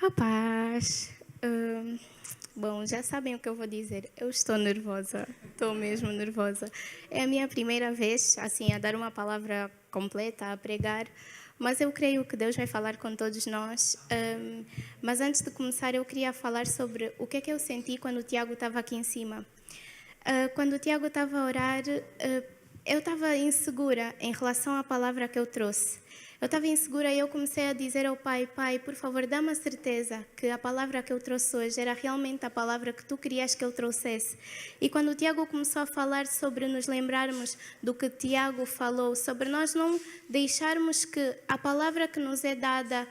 A paz. Bom, já sabem o que eu vou dizer. Eu estou nervosa. Estou mesmo nervosa. É a minha primeira vez, assim, a dar uma palavra completa, a pregar. Mas eu creio que Deus vai falar com todos nós. Mas antes de começar, eu queria falar sobre o que é que eu senti quando o Tiago estava aqui em cima. Quando o Tiago estava a orar, eu estava insegura em relação à palavra que eu trouxe. Eu estava insegura e eu comecei a dizer ao Pai: Pai, por favor, dá-me a certeza que a palavra que eu trouxe hoje era realmente a palavra que Tu querias que eu trouxesse. E quando o Tiago começou a falar sobre nos lembrarmos do que Tiago falou, sobre nós não deixarmos que a palavra que nos é dada,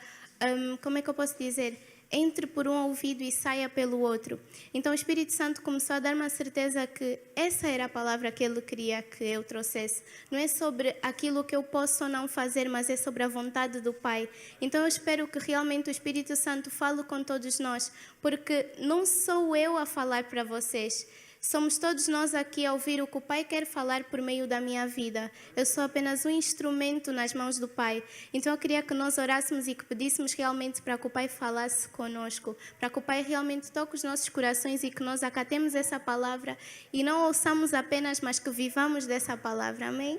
como é que eu posso dizer? Entre por um ouvido e saia pelo outro. Então o Espírito Santo começou a dar-me a certeza que essa era a palavra que Ele queria que eu trouxesse. Não é sobre aquilo que eu posso ou não fazer, mas é sobre a vontade do Pai. Então eu espero que realmente o Espírito Santo fale com todos nós, porque não sou eu a falar para vocês. Somos todos nós aqui a ouvir o que o Pai quer falar por meio da minha vida. Eu sou apenas um instrumento nas mãos do Pai. Então eu queria que nós orássemos e que pedíssemos realmente para que o Pai falasse conosco, para que o Pai realmente toque os nossos corações e que nós acatemos essa palavra e não ouçamos apenas, mas que vivamos dessa palavra. Amém?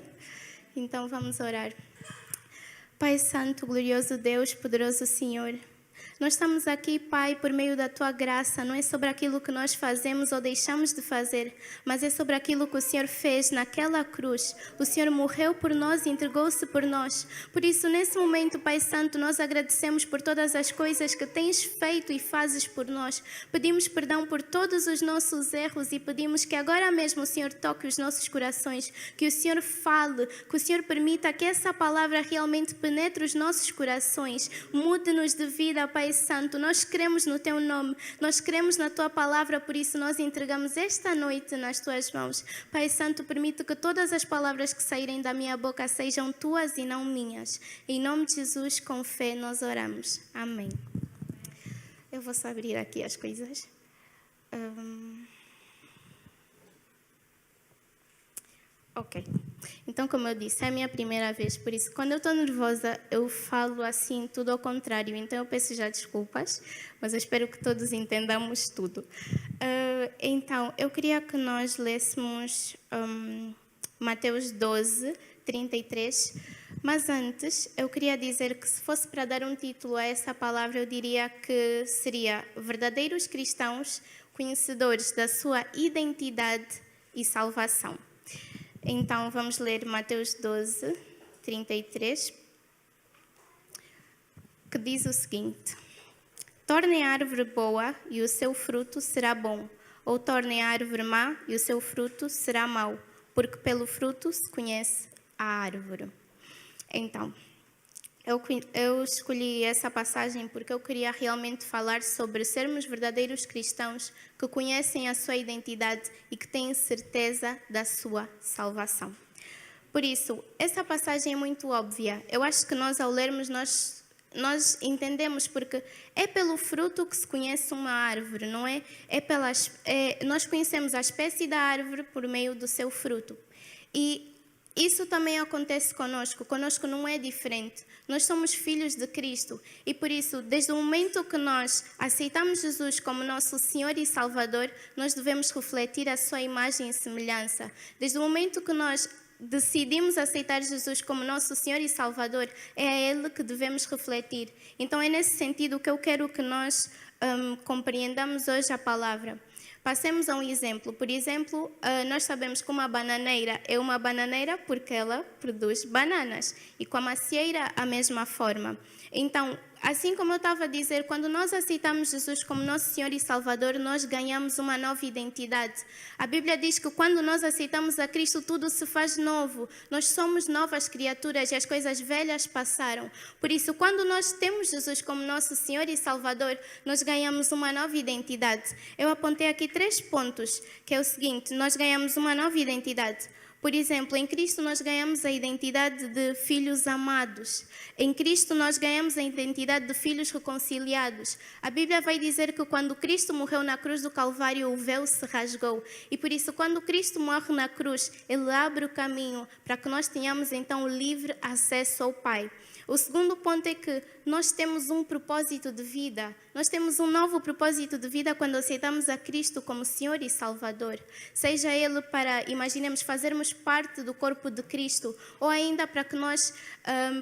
Então vamos orar. Pai Santo, glorioso Deus, poderoso Senhor, nós estamos aqui, Pai, por meio da Tua graça. Não é sobre aquilo que nós fazemos ou deixamos de fazer, mas é sobre aquilo que o Senhor fez naquela cruz. O Senhor morreu por nós e entregou-se por nós. Por isso, nesse momento, Pai Santo, nós agradecemos por todas as coisas que Tens feito e fazes por nós. Pedimos perdão por todos os nossos erros e pedimos que agora mesmo o Senhor toque os nossos corações, que o Senhor fale, que o Senhor permita que essa palavra realmente penetre os nossos corações, mude-nos de vida, Pai Santo. Nós cremos no Teu nome, nós cremos na Tua palavra, por isso nós entregamos esta noite nas Tuas mãos. Pai Santo, permite que todas as palavras que saírem da minha boca sejam Tuas e não minhas. Em nome de Jesus, com fé, nós oramos. Amém. Eu vou só abrir aqui as coisas. Ok. Então, como eu disse, é a minha primeira vez, por isso, quando eu estou nervosa, eu falo assim, tudo ao contrário. Então, eu peço já desculpas, mas eu espero que todos entendamos tudo. Então, eu queria que nós lêssemos Mateus 12, 33. Mas antes, eu queria dizer que se fosse para dar um título a essa palavra, eu diria que seria verdadeiros cristãos, conhecedores da sua identidade e salvação. Então, vamos ler Mateus 12, 33, que diz o seguinte: tornem a árvore boa e o seu fruto será bom, ou tornem a árvore má e o seu fruto será mau, porque pelo fruto se conhece a árvore. Então, eu escolhi essa passagem porque eu queria realmente falar sobre sermos verdadeiros cristãos que conhecem a sua identidade e que têm certeza da sua salvação. Por isso, essa passagem é muito óbvia. Eu acho que nós, ao lermos, nós entendemos, porque é pelo fruto que se conhece uma árvore, não é? Nós conhecemos a espécie da árvore por meio do seu fruto. E isso também acontece conosco. Conosco não é diferente. Nós somos filhos de Cristo e por isso, desde o momento que nós aceitamos Jesus como nosso Senhor e Salvador, nós devemos refletir a sua imagem e semelhança. Desde o momento que nós decidimos aceitar Jesus como nosso Senhor e Salvador, é a Ele que devemos refletir. Então é nesse sentido que eu quero que nós compreendamos hoje a palavra. Passemos a um exemplo. Por exemplo, nós sabemos que uma bananeira é uma bananeira porque ela produz bananas. E com a macieira, a mesma forma. Então, assim como eu estava a dizer, quando nós aceitamos Jesus como nosso Senhor e Salvador, nós ganhamos uma nova identidade. A Bíblia diz que quando nós aceitamos a Cristo, tudo se faz novo. Nós somos novas criaturas e as coisas velhas passaram. Por isso, quando nós temos Jesus como nosso Senhor e Salvador, nós ganhamos uma nova identidade. Eu apontei aqui 3 pontos, que é o seguinte: nós ganhamos uma nova identidade. Por exemplo, em Cristo nós ganhamos a identidade de filhos amados. Em Cristo nós ganhamos a identidade de filhos reconciliados. A Bíblia vai dizer que quando Cristo morreu na cruz do Calvário, o véu se rasgou. E por isso, quando Cristo morre na cruz, Ele abre o caminho para que nós tenhamos então livre acesso ao Pai. O segundo ponto é que nós temos um propósito de vida. Nós temos um novo propósito de vida quando aceitamos a Cristo como Senhor e Salvador. Seja Ele para, imaginemos, fazermos parte do corpo de Cristo, ou ainda para que nós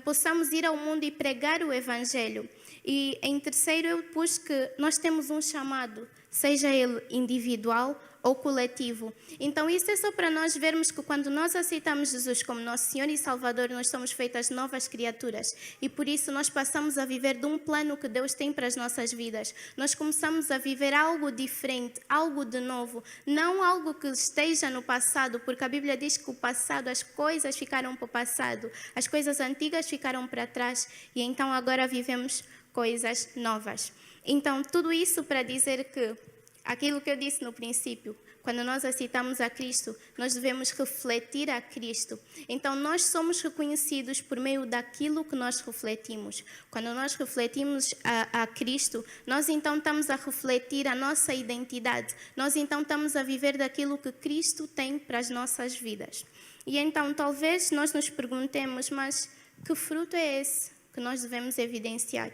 possamos ir ao mundo e pregar o Evangelho. E em terceiro eu pus que nós temos um chamado, seja ele individual ou coletivo. Então isso é só para nós vermos que quando nós aceitamos Jesus como nosso Senhor e Salvador, nós somos feitas novas criaturas. E por isso nós passamos a viver de um plano que Deus tem para as nossas vidas. Nós começamos a viver algo diferente, algo de novo. Não algo que esteja no passado, porque a Bíblia diz que o passado, as coisas ficaram para o passado. As coisas antigas ficaram para trás. E então agora vivemos coisas novas. Então tudo isso para dizer que aquilo que eu disse no princípio, quando nós aceitamos a Cristo, nós devemos refletir a Cristo. Então, nós somos reconhecidos por meio daquilo que nós refletimos. Quando nós refletimos a Cristo, nós então estamos a refletir a nossa identidade. Nós então estamos a viver daquilo que Cristo tem para as nossas vidas. E então, talvez nós nos perguntemos, mas que fruto é esse que nós devemos evidenciar?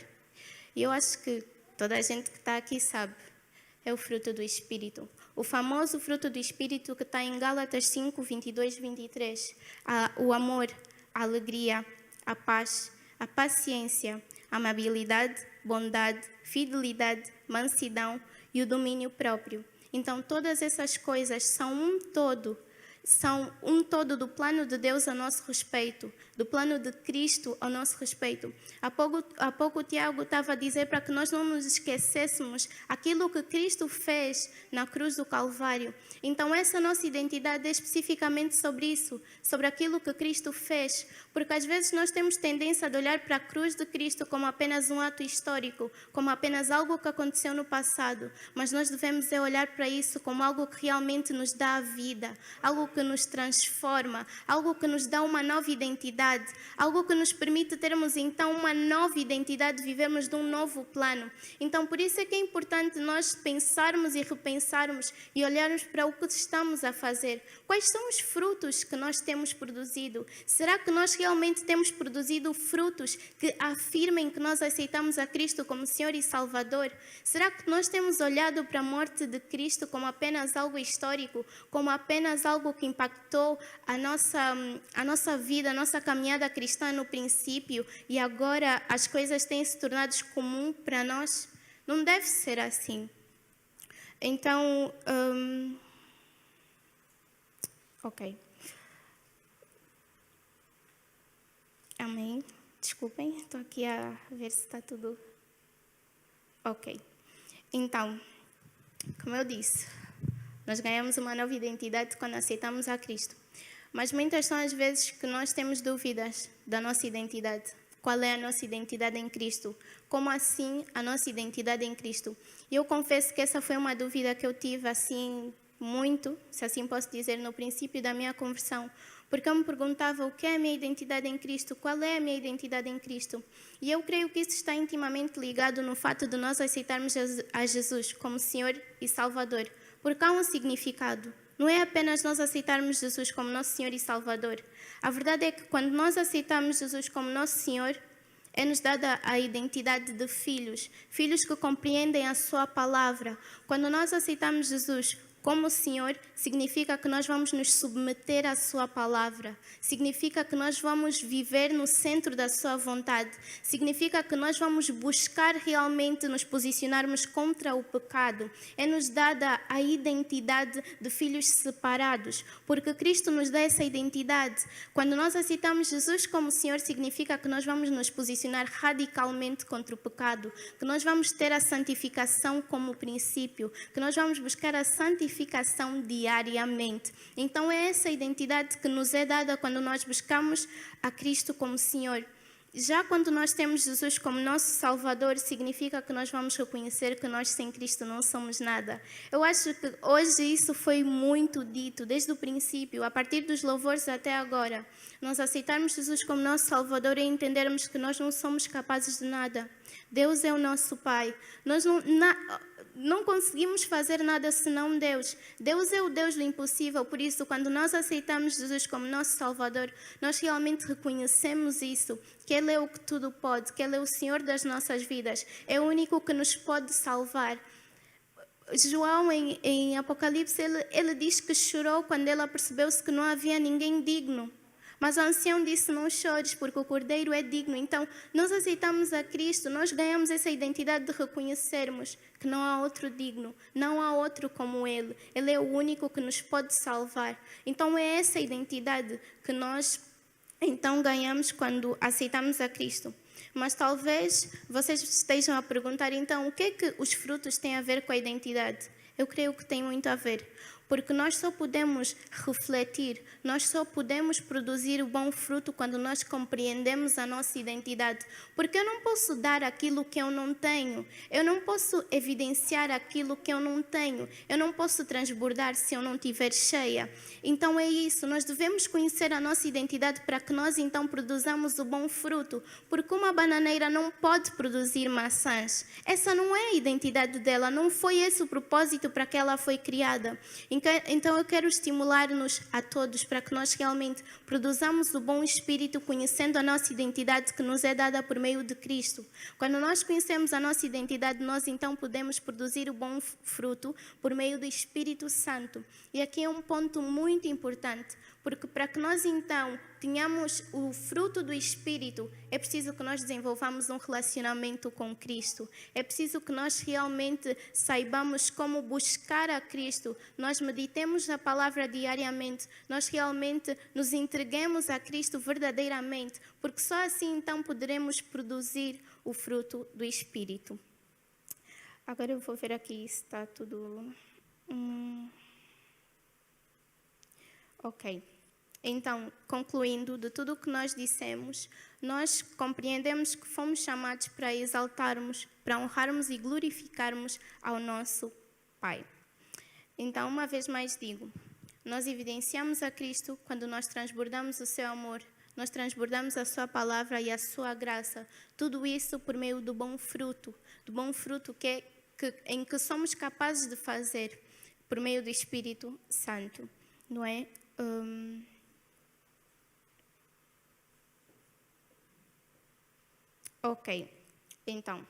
E eu acho que toda a gente que está aqui sabe. É o fruto do Espírito. O famoso fruto do Espírito que está em Gálatas 5, 22, 23. O amor, a alegria, a paz, a paciência, a amabilidade, bondade, fidelidade, mansidão e o domínio próprio. Então, todas essas coisas são um todo do plano de Deus a nosso respeito, do plano de Cristo ao nosso respeito. Há pouco o Tiago estava a dizer para que nós não nos esquecêssemos aquilo que Cristo fez na cruz do Calvário. Então essa nossa identidade é especificamente sobre isso, sobre aquilo que Cristo fez, porque às vezes nós temos tendência de olhar para a cruz de Cristo como apenas um ato histórico, como apenas algo que aconteceu no passado, mas nós devemos olhar para isso como algo que realmente nos dá a vida, algo que nos transforma, algo que nos dá uma nova identidade, algo que nos permite termos então uma nova identidade, vivemos de um novo plano. Então por isso é que é importante nós pensarmos e repensarmos e olharmos para o que estamos a fazer. Quais são os frutos que nós temos produzido? Será que nós realmente temos produzido frutos que afirmem que nós aceitamos a Cristo como Senhor e Salvador? Será que nós temos olhado para a morte de Cristo como apenas algo histórico, como apenas algo que impactou a nossa vida, a nossa caminhada cristã no princípio e agora as coisas têm se tornado comum para nós? Não deve ser assim. Então, ok. Amém. Desculpem, estou aqui a ver se está tudo ok. Então, como eu disse, nós ganhamos uma nova identidade quando aceitamos a Cristo. Mas muitas são as vezes que nós temos dúvidas da nossa identidade. Qual é a nossa identidade em Cristo? Como assim a nossa identidade em Cristo? E eu confesso que essa foi uma dúvida que eu tive assim muito, se assim posso dizer, no princípio da minha conversão. Porque eu me perguntava o que é a minha identidade em Cristo, qual é a minha identidade em Cristo. E eu creio que isso está intimamente ligado no fato de nós aceitarmos a Jesus como Senhor e Salvador. Porque há um significado. Não é apenas nós aceitarmos Jesus como nosso Senhor e Salvador. A verdade é que quando nós aceitamos Jesus como nosso Senhor, é-nos dada a identidade de filhos, filhos que compreendem a sua palavra. Quando nós aceitamos Jesus como Senhor, significa que nós vamos nos submeter à sua palavra. Significa que nós vamos viver no centro da sua vontade. Significa que nós vamos buscar realmente nos posicionarmos contra o pecado. É-nos dada a identidade de filhos separados, porque Cristo nos dá essa identidade. Quando nós aceitamos Jesus como Senhor, significa que nós vamos nos posicionar radicalmente contra o pecado, que nós vamos ter a santificação como princípio, que nós vamos buscar a santificação diariamente. Então é essa identidade que nos é dada quando nós buscamos a Cristo como Senhor. já quando nós temos Jesus como nosso Salvador, significa que nós vamos reconhecer que nós sem Cristo não somos nada. Eu acho que hoje isso foi muito dito, desde o princípio, a partir dos louvores até agora. Nós aceitarmos Jesus como nosso Salvador e entendermos que nós não somos capazes de nada. Deus é o nosso Pai. Nós não conseguimos fazer nada senão Deus. Deus é o Deus do impossível, por isso, quando nós aceitamos Jesus como nosso Salvador, nós realmente reconhecemos isso, que Ele é o que tudo pode, que Ele é o Senhor das nossas vidas, é o único que nos pode salvar. João, em Apocalipse, ele diz que chorou quando ele percebeu-se que não havia ninguém digno. Mas o ancião disse, não chores, porque o Cordeiro é digno. Então, nós aceitamos a Cristo, nós ganhamos essa identidade de reconhecermos que não há outro digno, não há outro como Ele. Ele é o único que nos pode salvar. Então, é essa identidade que nós, então, ganhamos quando aceitamos a Cristo. Mas talvez vocês estejam a perguntar, então, o que é que os frutos têm a ver com a identidade? Eu creio que tem muito a ver. Porque nós só podemos refletir, nós só podemos produzir o bom fruto quando nós compreendemos a nossa identidade. Porque eu não posso dar aquilo que eu não tenho, eu não posso evidenciar aquilo que eu não tenho, eu não posso transbordar se eu não estiver cheia. Então é isso, nós devemos conhecer a nossa identidade para que nós então produzamos o bom fruto. Porque uma bananeira não pode produzir maçãs. Essa não é a identidade dela, não foi esse o propósito para que ela foi criada. Então eu quero estimular-nos a todos para que nós realmente produzamos o bom espírito conhecendo a nossa identidade que nos é dada por meio de Cristo. Quando nós conhecemos a nossa identidade, nós então podemos produzir o bom fruto por meio do Espírito Santo. E aqui é um ponto muito importante, porque para que nós então tenhamos o fruto do Espírito, é preciso que nós desenvolvamos um relacionamento com Cristo. É preciso que nós realmente saibamos como buscar a Cristo. Nós meditemos a palavra diariamente. Nós realmente nos entreguemos a Cristo verdadeiramente. Porque só assim então poderemos produzir o fruto do Espírito. Agora eu vou ver aqui se está tudo... Ok. Então, concluindo de tudo o que nós dissemos, nós compreendemos que fomos chamados para exaltarmos, para honrarmos e glorificarmos ao nosso Pai. Então, uma vez mais digo, nós evidenciamos a Cristo quando nós transbordamos o seu amor, nós transbordamos a sua palavra e a sua graça. Tudo isso por meio do bom fruto em que somos capazes de fazer por meio do Espírito Santo, não é? Ok, então,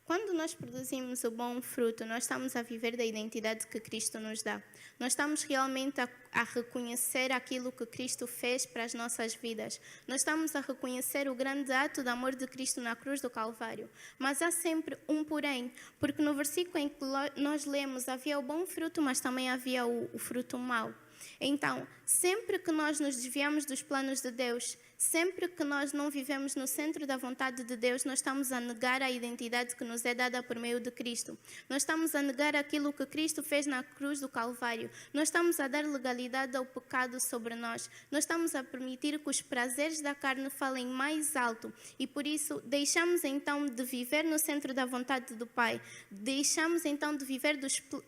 quando nós produzimos o bom fruto, nós estamos a viver da identidade que Cristo nos dá. Nós estamos realmente a reconhecer aquilo que Cristo fez para as nossas vidas. Nós estamos a reconhecer o grande ato de amor de Cristo na cruz do Calvário. Mas há sempre um porém, porque no versículo em que nós lemos havia o bom fruto, mas também havia o fruto mau. Então, sempre que nós nos desviamos dos planos de Deus, sempre que nós não vivemos no centro da vontade de Deus, nós estamos a negar a identidade que nos é dada por meio de Cristo. Nós estamos a negar aquilo que Cristo fez na cruz do Calvário. Nós estamos a dar legalidade ao pecado sobre nós. Nós estamos a permitir que os prazeres da carne falem mais alto. E por isso, deixamos então de viver no centro da vontade do Pai. Deixamos então de viver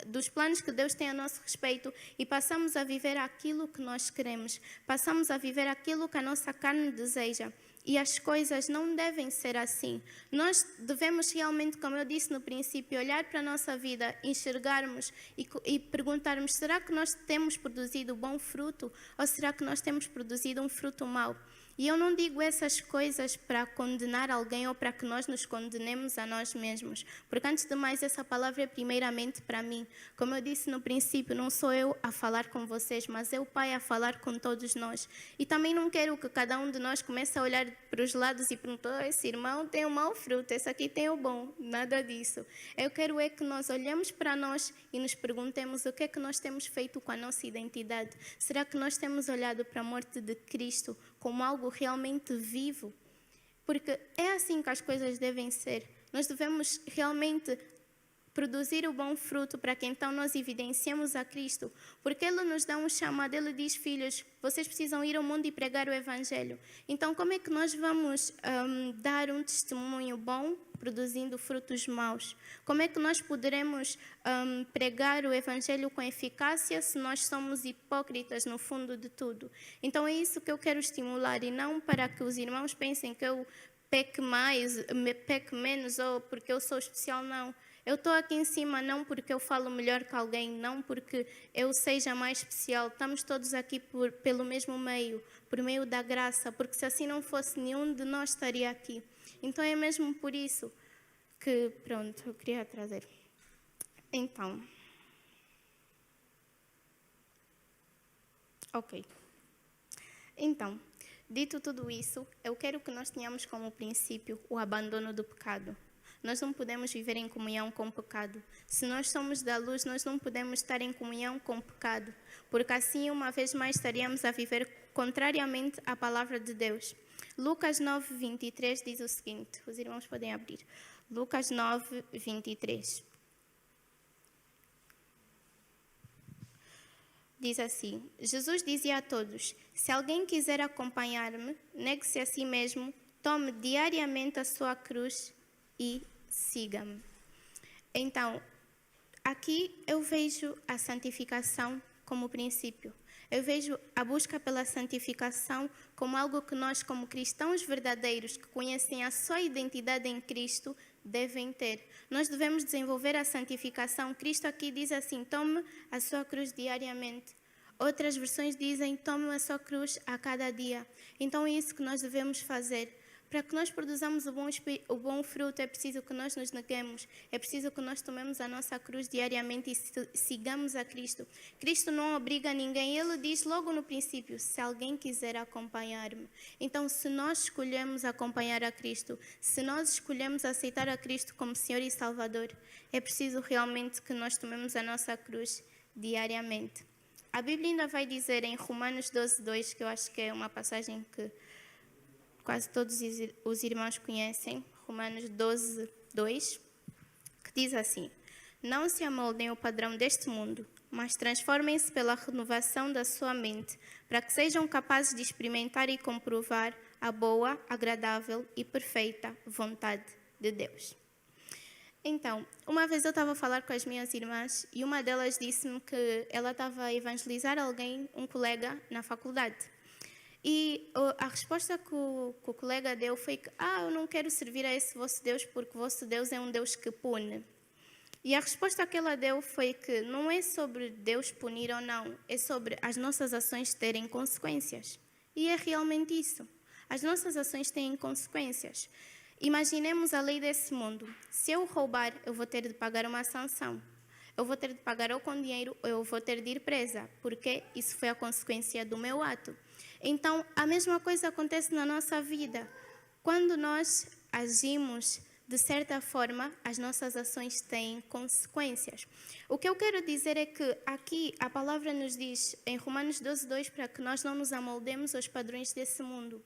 dos planos que Deus tem a nosso respeito e passamos a viver aquilo que nós queremos. Passamos a viver aquilo que a nossa carne deseja. E as coisas não devem ser assim. Nós devemos realmente, como eu disse no princípio, olhar para a nossa vida, enxergarmos e perguntarmos, será que nós temos produzido bom fruto ou será que nós temos produzido um fruto mau? E eu não digo essas coisas para condenar alguém ou para que nós nos condenemos a nós mesmos. Porque antes de mais, essa palavra é primeiramente para mim. Como eu disse no princípio, não sou eu a falar com vocês, mas é o Pai a falar com todos nós. E também não quero que cada um de nós comece a olhar para os lados e perguntar, esse irmão tem o mau fruto, esse aqui tem o bom. Nada disso. Eu quero é que nós olhemos para nós e nos perguntemos o que é que nós temos feito com a nossa identidade. Será que nós temos olhado para a morte de Cristo como algo realmente vivo? Porque é assim que as coisas devem ser. Nós devemos realmente produzir o bom fruto para que então nós evidenciemos a Cristo. Porque Ele nos dá um chamado, Ele diz, filhos, vocês precisam ir ao mundo e pregar o Evangelho. Então, como é que nós vamos dar um testemunho bom produzindo frutos maus? Como é que nós poderemos pregar o Evangelho com eficácia se nós somos hipócritas no fundo de tudo? Então, é isso que eu quero estimular, e não para que os irmãos pensem que eu peque mais, peque menos, ou porque eu sou especial, não. Eu estou aqui em cima não porque eu falo melhor que alguém, não porque eu seja mais especial. Estamos todos aqui pelo mesmo meio, por meio da graça, porque se assim não fosse, nenhum de nós estaria aqui. Então é mesmo por isso que, pronto, eu queria trazer. Então, ok. Então, dito tudo isso, eu quero que nós tenhamos como princípio o abandono do pecado. Nós não podemos viver em comunhão com o pecado. Se nós somos da luz, nós não podemos estar em comunhão com o pecado, porque assim, uma vez mais, estaríamos a viver contrariamente à palavra de Deus. Lucas 9, 23 diz o seguinte, os irmãos podem abrir. Lucas 9, 23. Diz assim, Jesus dizia a todos, se alguém quiser acompanhar-me, negue-se a si mesmo, tome diariamente a sua cruz e siga-me. Então, aqui eu vejo a santificação como princípio. Eu vejo a busca pela santificação como algo que nós, como cristãos verdadeiros, que conhecem a sua identidade em Cristo, devem ter. Nós devemos desenvolver a santificação. Cristo aqui diz assim, tome a sua cruz diariamente. Outras versões dizem, tome a sua cruz a cada dia. Então é isso que nós devemos fazer. Para que nós produzamos o bom fruto, é preciso que nós nos neguemos, é preciso que nós tomemos a nossa cruz diariamente e sigamos a Cristo. Cristo não obriga ninguém, Ele diz logo no princípio, se alguém quiser acompanhar-me. Então, se nós escolhemos acompanhar a Cristo, se nós escolhemos aceitar a Cristo como Senhor e Salvador, é preciso realmente que nós tomemos a nossa cruz diariamente. A Bíblia ainda vai dizer em Romanos 12, 2, que eu acho que é uma passagem que quase todos os irmãos conhecem, Romanos 12, 2, que diz assim, não se amoldem ao padrão deste mundo, mas transformem-se pela renovação da sua mente, para que sejam capazes de experimentar e comprovar a boa, agradável e perfeita vontade de Deus. Então, uma vez eu estava a falar com as minhas irmãs e uma delas disse-me que ela estava a evangelizar alguém, um colega, na faculdade. E a resposta que o colega deu foi que, eu não quero servir a esse vosso Deus porque o vosso Deus é um Deus que pune. E a resposta que ela deu foi que não é sobre Deus punir ou não, é sobre as nossas ações terem consequências. E é realmente isso. As nossas ações têm consequências. Imaginemos a lei desse mundo. Se eu roubar, eu vou ter de pagar uma sanção. Eu vou ter de pagar ou com dinheiro ou eu vou ter de ir presa, porque isso foi a consequência do meu ato. Então, a mesma coisa acontece na nossa vida. Quando nós agimos de certa forma, as nossas ações têm consequências. O que eu quero dizer é que aqui a palavra nos diz, em Romanos 12, 2, para que nós não nos amoldemos aos padrões desse mundo.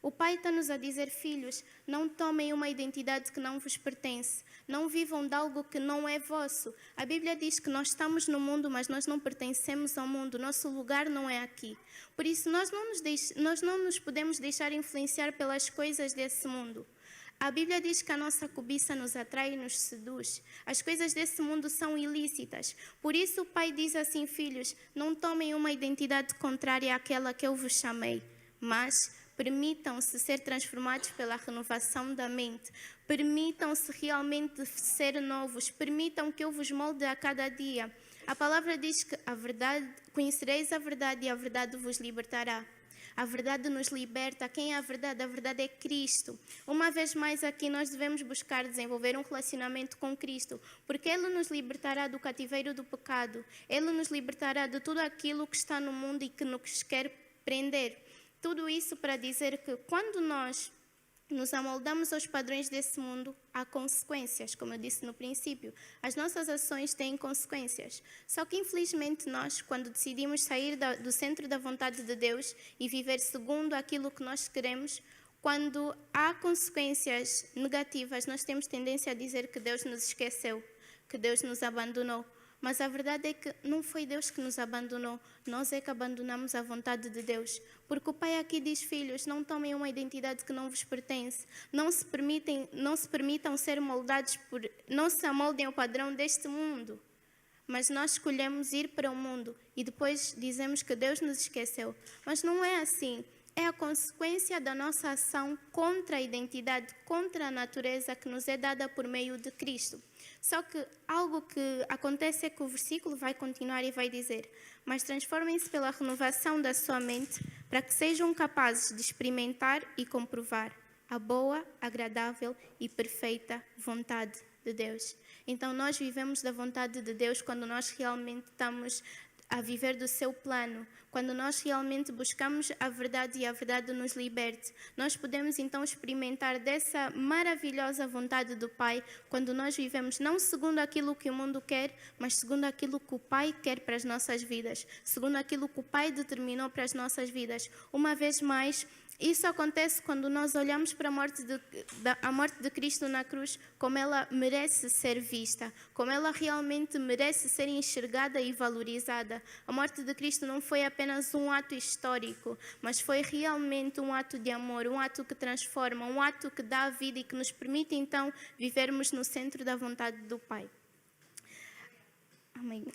O Pai está-nos a dizer, filhos, não tomem uma identidade que não vos pertence. Não vivam de algo que não é vosso. A Bíblia diz que nós estamos no mundo, mas nós não pertencemos ao mundo. Nosso lugar não é aqui. Por isso, nós não nos podemos deixar influenciar pelas coisas desse mundo. A Bíblia diz que a nossa cobiça nos atrai e nos seduz. As coisas desse mundo são ilícitas. Por isso, o Pai diz assim, filhos, não tomem uma identidade contrária àquela que eu vos chamei, mas permitam-se ser transformados pela renovação da mente. Permitam-se realmente ser novos. Permitam que eu vos molde a cada dia. A palavra diz que a verdade, conhecereis a verdade e a verdade vos libertará. A verdade nos liberta. Quem é a verdade? A verdade é Cristo. Uma vez mais aqui nós devemos buscar desenvolver um relacionamento com Cristo, porque Ele nos libertará do cativeiro do pecado. Ele nos libertará de tudo aquilo que está no mundo e que nos quer prender. Tudo isso para dizer que quando nós nos amoldamos aos padrões desse mundo, há consequências, como eu disse no princípio. As nossas ações têm consequências. Só que, infelizmente, nós, quando decidimos sair do centro da vontade de Deus e viver segundo aquilo que nós queremos, quando há consequências negativas, nós temos tendência a dizer que Deus nos esqueceu, que Deus nos abandonou. Mas a verdade é que não foi Deus que nos abandonou, nós é que abandonamos a vontade de Deus. Porque o Pai aqui diz: filhos, não tomem uma identidade que não vos pertence, não se permitam ser moldados não se amoldem ao padrão deste mundo. Mas nós escolhemos ir para o mundo e depois dizemos que Deus nos esqueceu. Mas não é assim. É a consequência da nossa ação contra a identidade, contra a natureza que nos é dada por meio de Cristo. Só que algo que acontece é que o versículo vai continuar e vai dizer: mas transformem-se pela renovação da sua mente, para que sejam capazes de experimentar e comprovar a boa, agradável e perfeita vontade de Deus. Então nós vivemos da vontade de Deus quando nós realmente estamos a viver do seu plano, quando nós realmente buscamos a verdade e a verdade nos liberte. Nós podemos então experimentar dessa maravilhosa vontade do Pai, quando nós vivemos não segundo aquilo que o mundo quer, mas segundo aquilo que o Pai quer para as nossas vidas, segundo aquilo que o Pai determinou para as nossas vidas. Uma vez mais, isso acontece quando nós olhamos para a morte de Cristo na cruz, como ela merece ser vista, como ela realmente merece ser enxergada e valorizada. A morte de Cristo não foi apenas um ato histórico, mas foi realmente um ato de amor, um ato que transforma, um ato que dá a vida e que nos permite então vivermos no centro da vontade do Pai. Amém.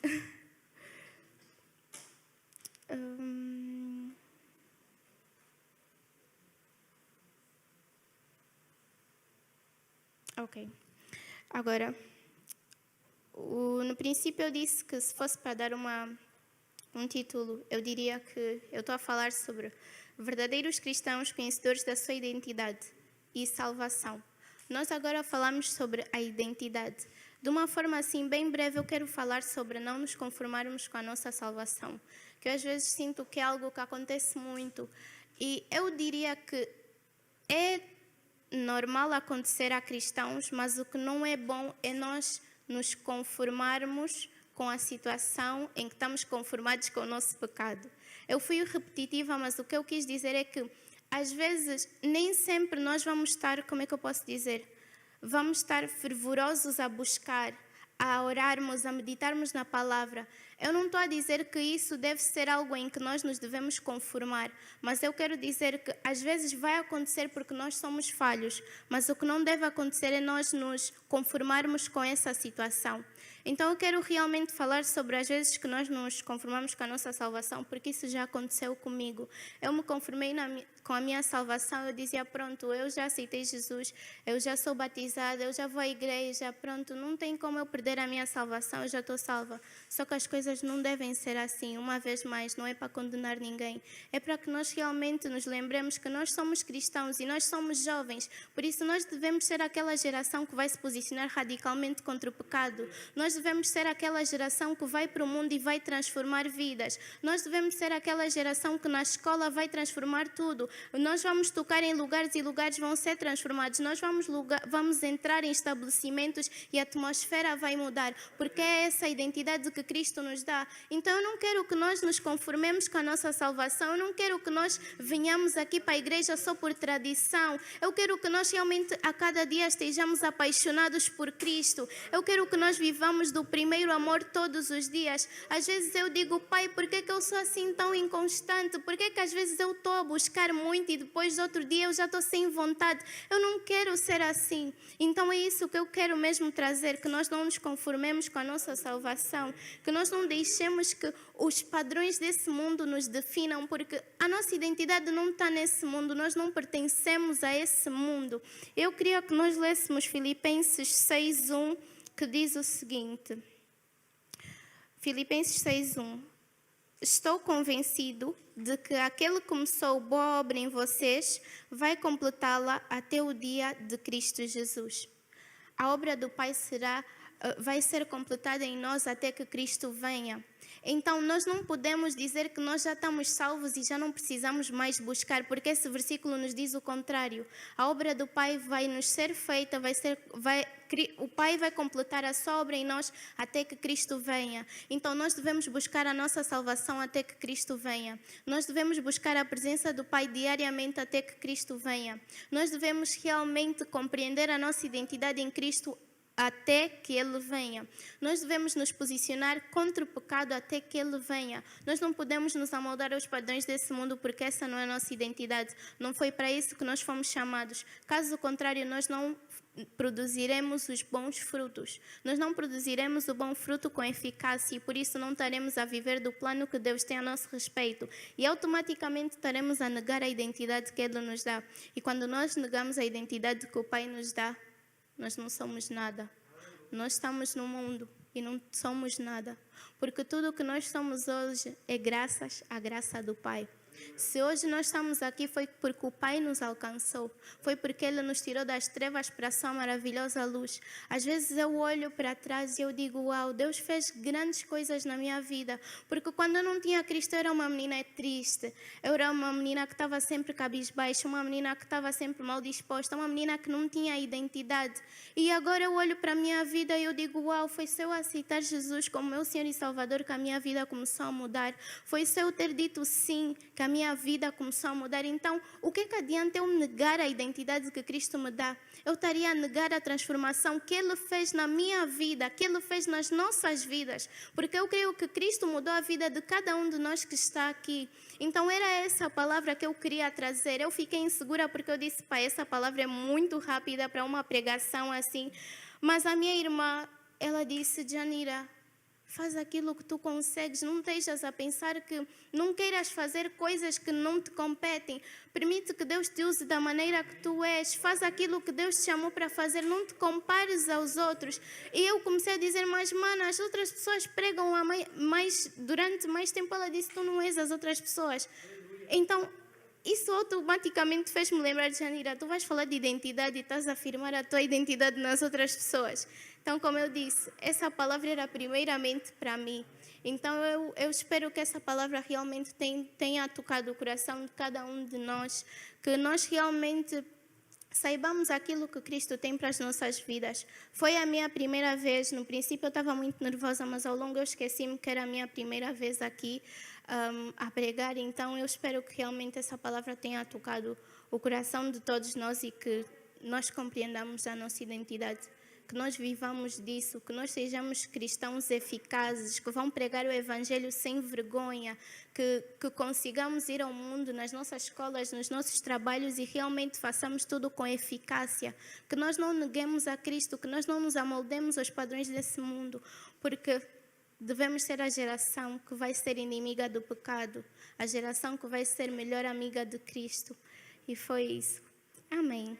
Ok. Agora, no princípio eu disse que se fosse para dar um título, eu diria que eu estou a falar sobre verdadeiros cristãos conhecedores da sua identidade e salvação. Nós agora falamos sobre a identidade. De uma forma assim bem breve, eu quero falar sobre não nos conformarmos com a nossa salvação, que eu às vezes sinto que é algo que acontece muito. E eu diria que é normal acontecer a cristãos, mas o que não é bom é nós nos conformarmos com a situação em que estamos conformados com o nosso pecado. Eu fui repetitiva, mas o que eu quis dizer é que às vezes nem sempre nós vamos estar, como é que eu posso dizer? Vamos estar fervorosos a buscar, a orarmos, a meditarmos na palavra. Eu não estou a dizer que isso deve ser algo em que nós nos devemos conformar, mas eu quero dizer que às vezes vai acontecer porque nós somos falhos, mas o que não deve acontecer é nós nos conformarmos com essa situação. Então eu quero realmente falar sobre as vezes que nós nos conformamos com a nossa salvação, porque isso já aconteceu comigo. Eu me conformei com a minha salvação, eu dizia: pronto, eu já aceitei Jesus, eu já sou batizada, eu já vou à igreja, pronto, não tem como eu perder a minha salvação, eu já estou salva. Só que as coisas não devem ser assim. Uma vez mais, não é para condenar ninguém, é para que nós realmente nos lembremos que nós somos cristãos e nós somos jovens, por isso nós devemos ser aquela geração que vai se posicionar radicalmente contra o pecado. Nós devemos ser aquela geração que vai para o mundo e vai transformar vidas. Nós devemos ser aquela geração que na escola vai transformar tudo. Nós vamos tocar em lugares e lugares vão ser transformados. Nós vamos entrar em estabelecimentos e a atmosfera vai mudar, porque é essa identidade que Cristo nos dá. Então eu não quero que nós nos conformemos com a nossa salvação, eu não quero que nós venhamos aqui para a igreja só por tradição. Eu quero que nós realmente a cada dia estejamos apaixonados por Cristo. Eu quero que nós vivamos do primeiro amor todos os dias. Às vezes eu digo: Pai, por que eu sou assim tão inconstante? Por que às vezes eu estou a buscar muito e depois outro dia eu já estou sem vontade? Eu não quero ser assim. Então é isso que eu quero mesmo trazer, que nós não nos conformemos com a nossa salvação, que nós não deixemos que os padrões desse mundo nos definam, porque a nossa identidade não está nesse mundo, nós não pertencemos a esse mundo. Eu queria que nós lêssemos Filipenses 6:1, que diz o seguinte: Filipenses 6:1: estou convencido de que aquele que começou boa obra em vocês vai completá-la até o dia de Cristo Jesus. A obra do Pai vai ser completada em nós até que Cristo venha. Então nós não podemos dizer que nós já estamos salvos e já não precisamos mais buscar, porque esse versículo nos diz o contrário. A obra do Pai vai nos ser feita, o Pai vai completar a sua obra em nós até que Cristo venha. Então nós devemos buscar a nossa salvação até que Cristo venha. Nós devemos buscar a presença do Pai diariamente até que Cristo venha. Nós devemos realmente compreender a nossa identidade em Cristo até que Ele venha. Nós devemos nos posicionar contra o pecado até que Ele venha. Nós não podemos nos amoldar aos padrões desse mundo porque essa não é a nossa identidade. Não foi para isso que nós fomos chamados. Caso contrário, nós não produziremos os bons frutos. Nós não produziremos o bom fruto com eficácia e por isso não estaremos a viver do plano que Deus tem a nosso respeito. E automaticamente estaremos a negar a identidade que Ele nos dá. E quando nós negamos a identidade que o Pai nos dá, nós não somos nada. Nós estamos no mundo e não somos nada. Porque tudo o que nós somos hoje é graças à graça do Pai. Se hoje nós estamos aqui foi porque o Pai nos alcançou. Foi porque Ele nos tirou das trevas para a sua maravilhosa luz. Às vezes eu olho para trás e eu digo, uau, Deus fez grandes coisas na minha vida. Porque quando eu não tinha Cristo eu era uma menina triste. Eu era uma menina que estava sempre cabisbaixa, uma menina que estava sempre mal disposta, uma menina que não tinha identidade. E agora eu olho para a minha vida e eu digo, uau, foi se eu aceitar Jesus como meu Senhor e Salvador que a minha vida começou a mudar. Foi se eu ter dito sim que a minha vida começou a mudar. Então, o que adianta eu negar a identidade que Cristo me dá? Eu estaria a negar a transformação que Ele fez na minha vida, que Ele fez nas nossas vidas. Porque eu creio que Cristo mudou a vida de cada um de nós que está aqui. Então, era essa a palavra que eu queria trazer. Eu fiquei insegura porque eu disse, pai, essa palavra é muito rápida para uma pregação assim. Mas a minha irmã, ela disse, Janira, faz aquilo que tu consegues, não estejas a pensar que não queiras fazer coisas que não te competem. Permite que Deus te use da maneira que tu és. Faz aquilo que Deus te chamou para fazer, não te compares aos outros. E eu comecei a dizer, mas mana, as outras pessoas pregam durante mais tempo. Ela disse, tu não és as outras pessoas. Então, isso automaticamente fez-me lembrar de Janira, tu vais falar de identidade e estás a afirmar a tua identidade nas outras pessoas. Então, como eu disse, essa palavra era primeiramente para mim. Então, eu espero que essa palavra realmente tenha tocado o coração de cada um de nós, que nós realmente saibamos aquilo que Cristo tem para as nossas vidas. Foi a minha primeira vez, no princípio eu estava muito nervosa, mas ao longo eu esqueci-me que era a minha primeira vez aqui a pregar. Então, eu espero que realmente essa palavra tenha tocado o coração de todos nós e que nós compreendamos a nossa identidade. Que nós vivamos disso, que nós sejamos cristãos eficazes, que vão pregar o Evangelho sem vergonha, que consigamos ir ao mundo, nas nossas escolas, nos nossos trabalhos e realmente façamos tudo com eficácia. Que nós não neguemos a Cristo, que nós não nos amoldemos aos padrões desse mundo, porque devemos ser a geração que vai ser inimiga do pecado, a geração que vai ser melhor amiga de Cristo. E foi isso. Amém.